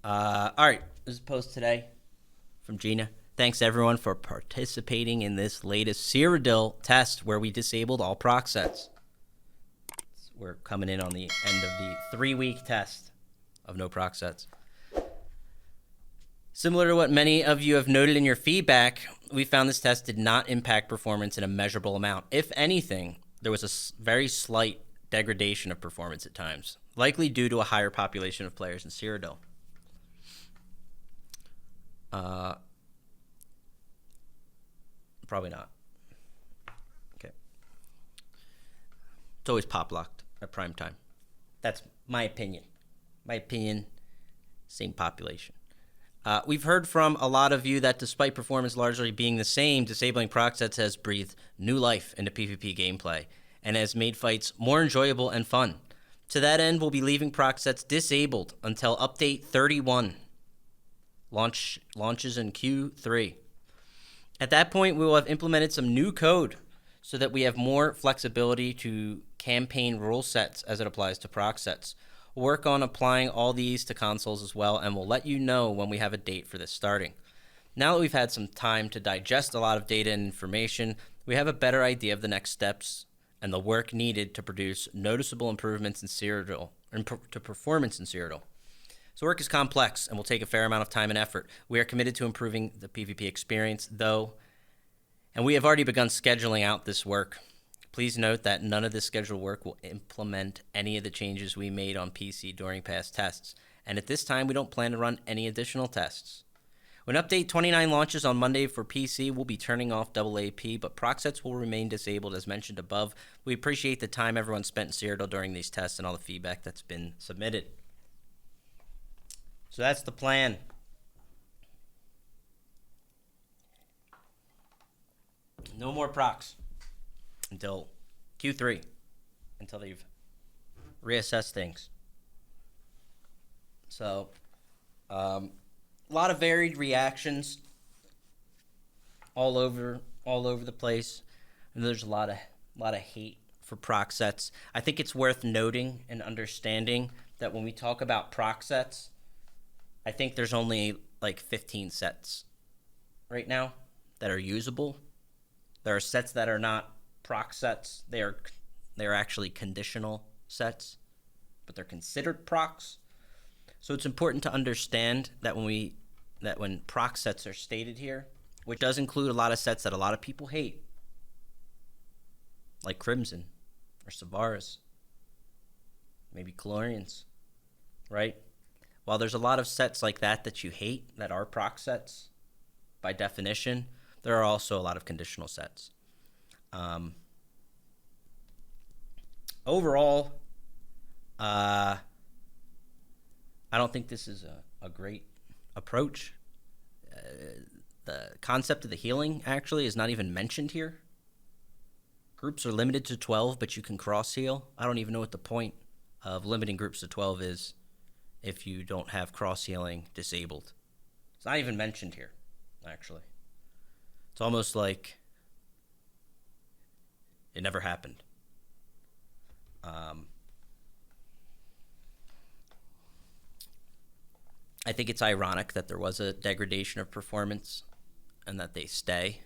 All right, this is a post today from Gina. Thanks everyone for participating in this latest Cyrodiil test where we disabled all proc sets. We're coming in on the end of the 3-week test of no proc sets. Similar to what many of you have noted in your feedback, we found this test did not impact performance in a measurable amount. If anything, there was a very slight degradation of performance at times, likely due to a higher population of players in Cyrodiil. Probably not. Okay. It's always pop locked at prime time. That's my opinion. Same population. We've heard from a lot of you that despite performance largely being the same, disabling proc sets has breathed new life into PvP gameplay and has made fights more enjoyable and fun. To that end, we'll be leaving proc sets disabled until update 31. Launches in Q3. At that point, we will have implemented some new code so that we have more flexibility to campaign rule sets as it applies to proc sets. We'll work on applying all these to consoles as well, and we'll let you know when we have a date for this starting. Now that we've had some time to digest a lot of data and information, we have a better idea of the next steps and the work needed to produce noticeable improvements in Cyrodiil, to performance in Cyrodiil. So work is complex and will take a fair amount of time and effort. We are committed to improving the PvP experience, though, and we have already begun scheduling out this work. Please note that none of this scheduled work will implement any of the changes we made on PC during past tests, and at this time we don't plan to run any additional tests. When update 29 launches on Monday for PC, we'll be turning off AAP, but proc sets will remain disabled as mentioned above. We appreciate the time everyone spent in Cyrodiil during these tests and all the feedback that's been submitted. So that's the plan. No more procs until Q3, until they've reassessed things. So, a lot of varied reactions all over the place, and there's a lot of hate for proc sets. I think it's worth noting and understanding that when we talk about proc sets, I think there's only like 15 sets right now that are usable. There are sets that are not proc sets. They are actually conditional sets, but they're considered procs. So it's important to understand that when proc sets are stated here, which does include a lot of sets that a lot of people hate, like Crimson or Savaras, maybe Calorians, right? While there's a lot of sets like that you hate that are proc sets, by definition, there are also a lot of conditional sets. Overall, I don't think this is a great approach. The concept of the healing actually is not even mentioned here. Groups are limited to 12, but you can cross heal. I don't even know what the point of limiting groups to 12 is if you don't have cross healing disabled. It's not even mentioned here, actually. It's almost like it never happened. I think it's ironic that there was a degradation of performance and that they stay.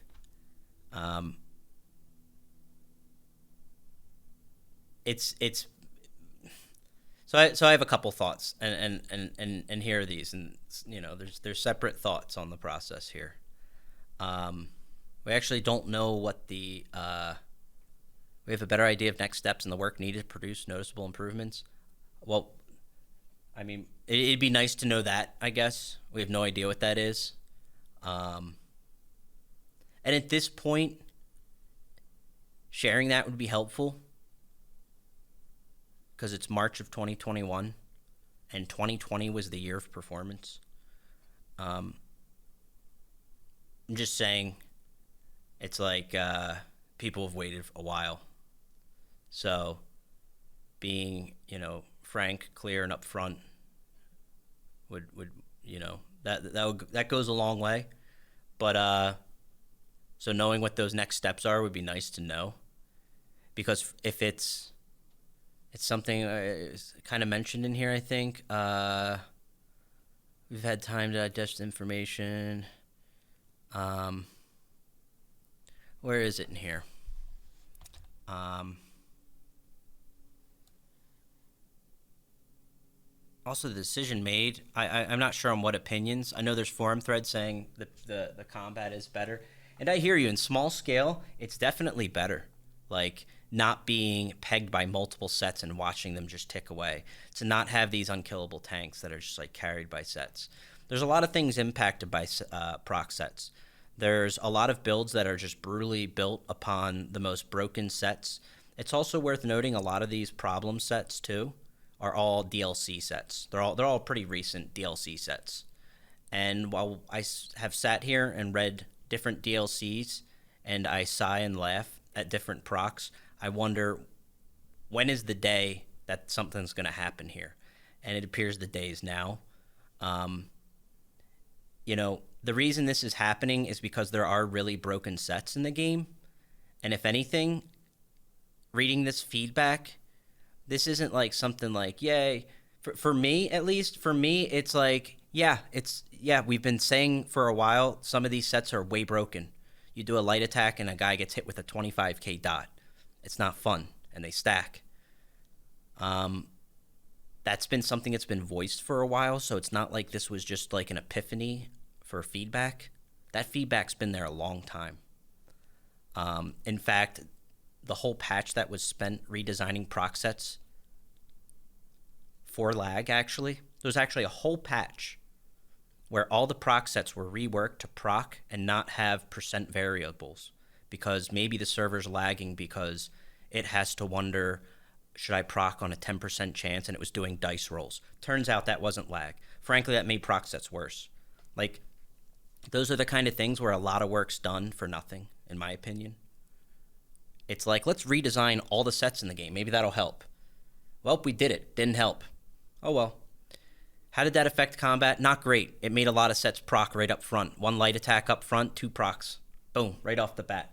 So I have a couple thoughts, and here are these, and you know, there's separate thoughts on the process here. We actually don't know what we have a better idea of next steps and the work needed to produce noticeable improvements. Well, I mean, it'd be nice to know that, I guess. We have no idea what that is. And at this point, sharing that would be helpful because it's March of 2021 and 2020 was the year of performance. I'm just saying, it's like people have waited a while. So being, you know, frank, clear, and upfront would you know, that goes a long way. But so knowing what those next steps are would be nice to know, because if it's something kind of mentioned in here, I think We've had time to digest information. Where is it in here? Also, the decision made. I'm not sure on what opinions. I know there's forum threads saying the combat is better, and I hear you. In small scale, it's definitely better. Like not being pegged by multiple sets and watching them just tick away. To not have these unkillable tanks that are just like carried by sets. There's a lot of things impacted by proc sets. There's a lot of builds that are just brutally built upon the most broken sets. It's also worth noting a lot of these problem sets too are all DLC sets. They're all pretty recent DLC sets. And while I have sat here and read different DLCs and I sigh and laugh at different procs, I wonder when is the day that something's going to happen here? And it appears the day is now. The reason this is happening is because there are really broken sets in the game. And if anything, reading this feedback, this isn't like something like, yay. For me, at least, it's like, we've been saying for a while, some of these sets are way broken. You do a light attack and a guy gets hit with a 25k dot. It's not fun, and they stack. That's been something that's been voiced for a while, so it's not like this was just like an epiphany for feedback. That feedback's been there a long time. In fact, the whole patch that was spent redesigning proc sets for lag, actually, there was actually a whole patch where all the proc sets were reworked to proc and not have percent variables, because maybe the server's lagging because it has to wonder, should I proc on a 10% chance, and it was doing dice rolls. Turns out that wasn't lag. Frankly, that made proc sets worse. Like, those are the kind of things where a lot of work's done for nothing, in my opinion. It's like, let's redesign all the sets in the game. Maybe that'll help. Well, we did it. Didn't help. Oh well. How did that affect combat? Not great. It made a lot of sets proc right up front. One light attack up front, 2 procs. Boom, right off the bat.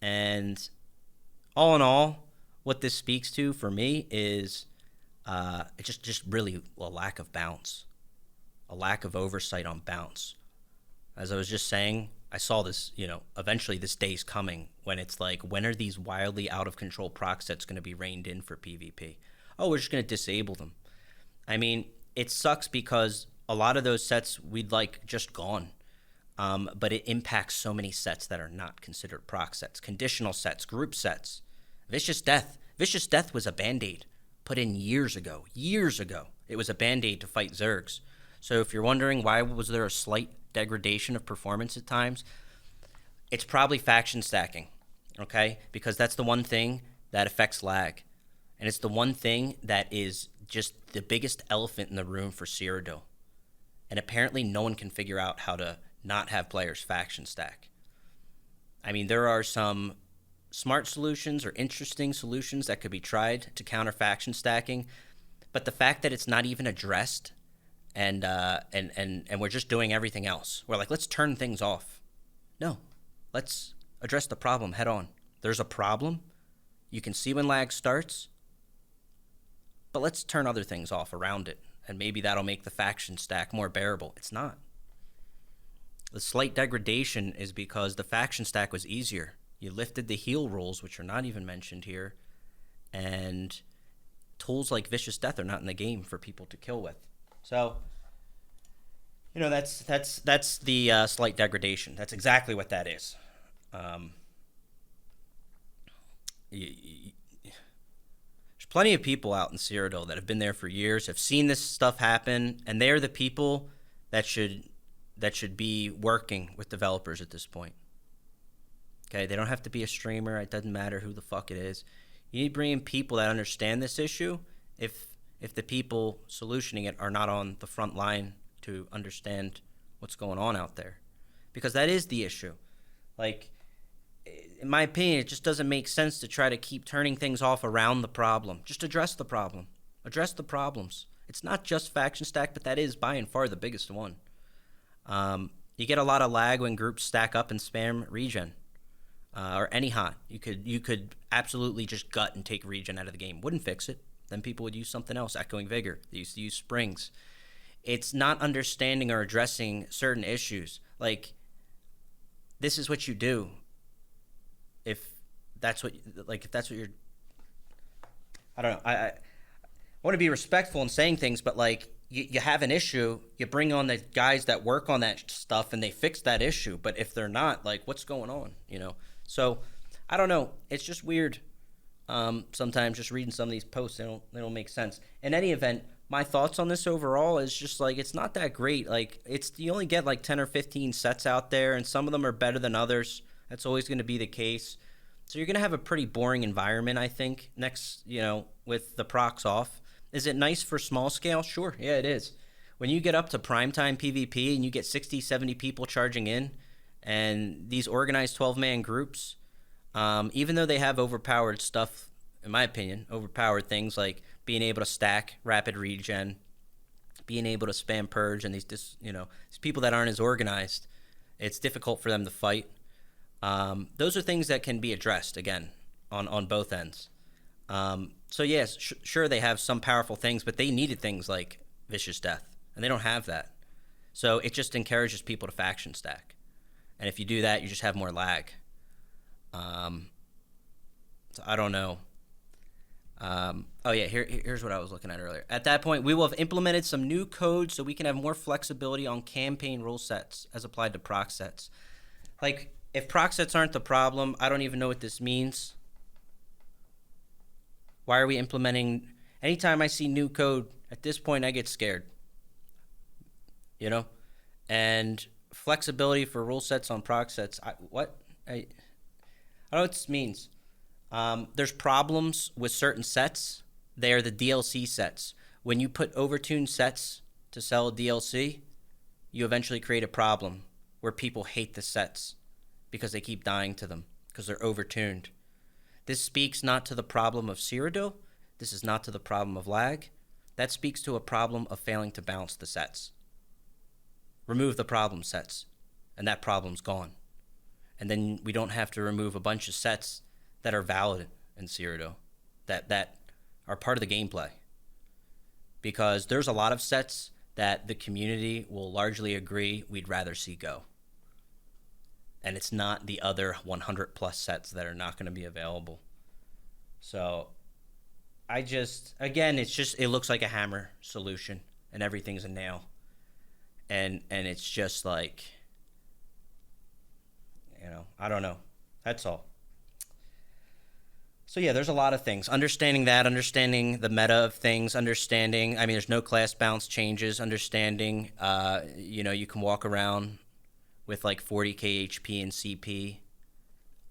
And all in all, what this speaks to for me is it's just really a lack of bounce. A lack of oversight on bounce. As I was just saying, I saw this, eventually this day's coming when it's like, when are these wildly out of control proc sets going to be reined in for PvP? Oh, we're just going to disable them. I mean, it sucks because a lot of those sets we'd like just gone. But it impacts so many sets that are not considered proc sets. Conditional sets, group sets. Vicious Death. Vicious Death was a band-aid put in years ago. It was a band-aid to fight Zergs. So if you're wondering why was there a slight degradation of performance at times, it's probably faction stacking, okay? Because that's the one thing that affects lag. And it's the one thing that is just the biggest elephant in the room for Cyrodiil. And apparently no one can figure out how to not have players faction stack. I mean, there are some smart solutions or interesting solutions that could be tried to counter faction stacking, but the fact that it's not even addressed and we're just doing everything else. We're like, let's turn things off. No, let's address the problem head on. There's a problem. You can see when lag starts, but let's turn other things off around it, and maybe that'll make the faction stack more bearable. It's not. The slight degradation is because the faction stack was easier. You lifted the heal rules, which are not even mentioned here, and tools like Vicious Death are not in the game for people to kill with. So, that's the slight degradation. That's exactly what that is. There's plenty of people out in Cyrodiil that have been there for years, have seen this stuff happen, and they're the people that should be working with developers at this point. Okay, they don't have to be a streamer. It doesn't matter who the fuck it is. You need to bring in people that understand this issue if the people solutioning it are not on the front line to understand what's going on out there. Because that is the issue. Like, in my opinion, it just doesn't make sense to try to keep turning things off around the problem. Just address the problem. Address the problems. It's not just faction stack, but that is by and far the biggest one. You get a lot of lag when groups stack up and spam regen. Or any hot. You could absolutely just gut and take regen out of the game. Wouldn't fix it. Then people would use something else, Echoing Vigor. They used to use Springs. it's not understanding or addressing certain issues. Like, this is what you do if that's what, like, if that's what you're, I don't know. I want to be respectful in saying things, but like, you have an issue, you bring on the guys that work on that stuff and they fix that issue. But if they're not, like, what's going on, you know? So I don't know. It's just weird. Sometimes just reading some of these posts, they don't make sense. In any event, my thoughts on this overall is just like, it's not that great. Like, you only get like 10 or 15 sets out there, and some of them are better than others. That's always going to be the case. So you're going to have a pretty boring environment, I think, next, with the procs off. Is it nice for small scale? Sure, yeah, it is. When you get up to primetime PvP and you get 60, 70 people charging in, and these organized 12-man groups, even though they have overpowered stuff, in my opinion, overpowered things like being able to stack rapid regen, being able to spam purge, and these people that aren't as organized, it's difficult for them to fight. Those are things that can be addressed, again, on both ends. So yes, sure, they have some powerful things, but they needed things like Vicious Death, and they don't have that. So it just encourages people to faction stack. And if you do that, you just have more lag. So I don't know. Here's what I was looking at earlier. At that point, we will have implemented some new code so we can have more flexibility on campaign rule sets as applied to proc sets. Like, if proc sets aren't the problem, I don't even know what this means. Why are we implementing? Anytime I see new code, at this point, I get scared. And flexibility for rule sets on proc sets. I don't know what this means. There's problems with certain sets. They are the DLC sets. When you put overtuned sets to sell a DLC, you eventually create a problem where people hate the sets because they keep dying to them because they're overtuned. This speaks not to the problem of Cyrodiil. This is not to the problem of lag. That speaks to a problem of failing to balance the sets. Remove the problem sets, and that problem's gone. And then we don't have to remove a bunch of sets that are valid in Cyrodiil, that are part of the gameplay. Because there's a lot of sets that the community will largely agree we'd rather see go. And it's not the other 100 plus sets that are not going to be available. So it looks like a hammer solution and everything's a nail. And it's just like, I don't know. That's all. So yeah, there's a lot of things. Understanding the meta of things, there's no class balance changes, understanding, you can walk around with like 40k HP and CP,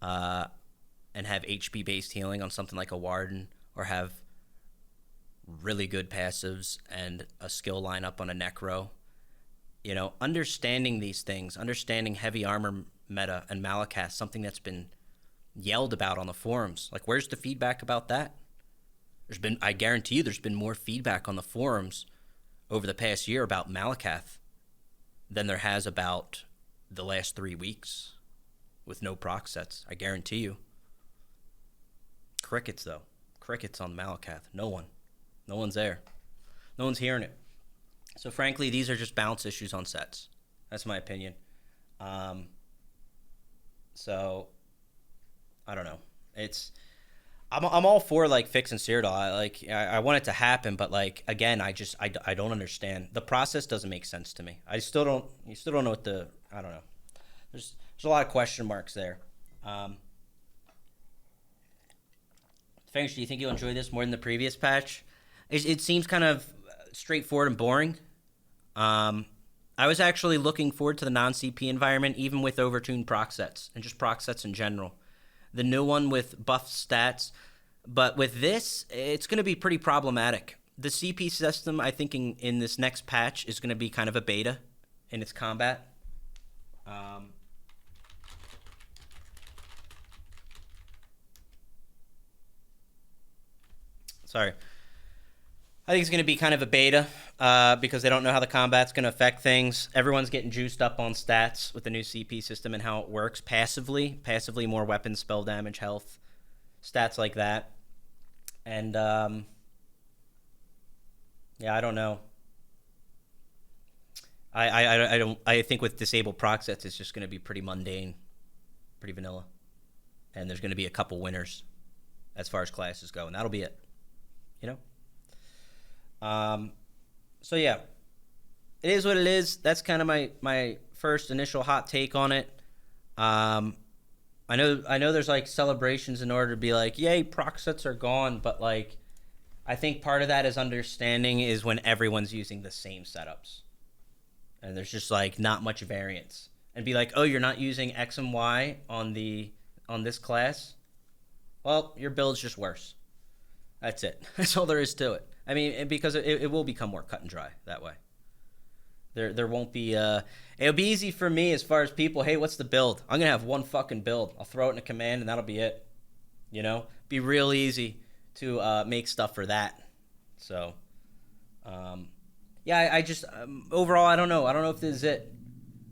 and have HP-based healing on something like a Warden, or have really good passives and a skill lineup on a Necro. Understanding these things, understanding heavy armor meta and Malakath, something that's been yelled about on the forums. Like, where's the feedback about that? I guarantee you there's been more feedback on the forums over the past year about Malakath than there has about the last 3 weeks with no proc sets. I guarantee you. Crickets, though. Crickets on Malakath. No one's there. No one's hearing it. So frankly, these are just balance issues on sets. That's my opinion. So I don't know. I'm all for like fixing Cyrodiil. I want it to happen, but like, again, I don't understand. The process doesn't make sense to me. You still don't know I don't know. There's a lot of question marks there. Fengrush, do you think you'll enjoy this more than the previous patch? It seems kind of straightforward and boring. I was actually looking forward to the non-CP environment, even with overtuned proc sets and just proc sets in general. The new one with buff stats, but with this, it's going to be pretty problematic. The CP system, I think, in this next patch is going to be kind of a beta in its combat. Sorry. I think it's going to be kind of a beta because they don't know how the combat's going to affect things. Everyone's getting juiced up on stats with the new CP system and how it works passively. Passively, more weapon, spell damage, health, stats like that. And, I don't know. I think with disabled proc sets, it's just going to be pretty mundane, pretty vanilla, and there's going to be a couple winners as far as classes go, and that'll be it. You know. So yeah, it is what it is. That's kind of my first initial hot take on it. I know there's like celebrations in order to be like, yay, proc sets are gone, but like, I think part of that is understanding is when everyone's using the same setups. And there's just like not much variance. And be like, oh, you're not using X and Y on this class? Well, your build's just worse. That's it. That's all there is to it. I mean, because it will become more cut and dry that way. There won't be it'll be easy for me as far as people, hey, what's the build? I'm gonna have one fucking build. I'll throw it in a command and that'll be it. You know? Be real easy to make stuff for that. So yeah, I just overall I don't know if this is it,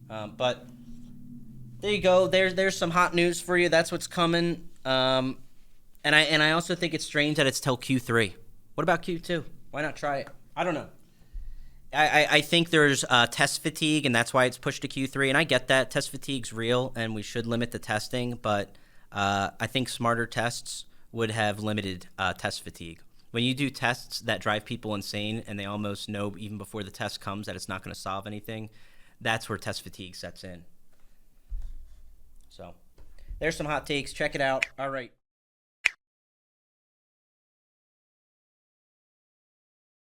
but there you go. There's some hot news for you. That's what's coming. And I also think it's strange that it's till Q3. What about Q2? Why not try it? I don't know. I think there's test fatigue, and that's why it's pushed to Q3. And I get that test fatigue's real, and we should limit the testing. But I think smarter tests would have limited test fatigue. When you do tests that drive people insane and they almost know even before the test comes that it's not going to solve anything, that's where test fatigue sets in. So there's some hot takes. Check it out. All right.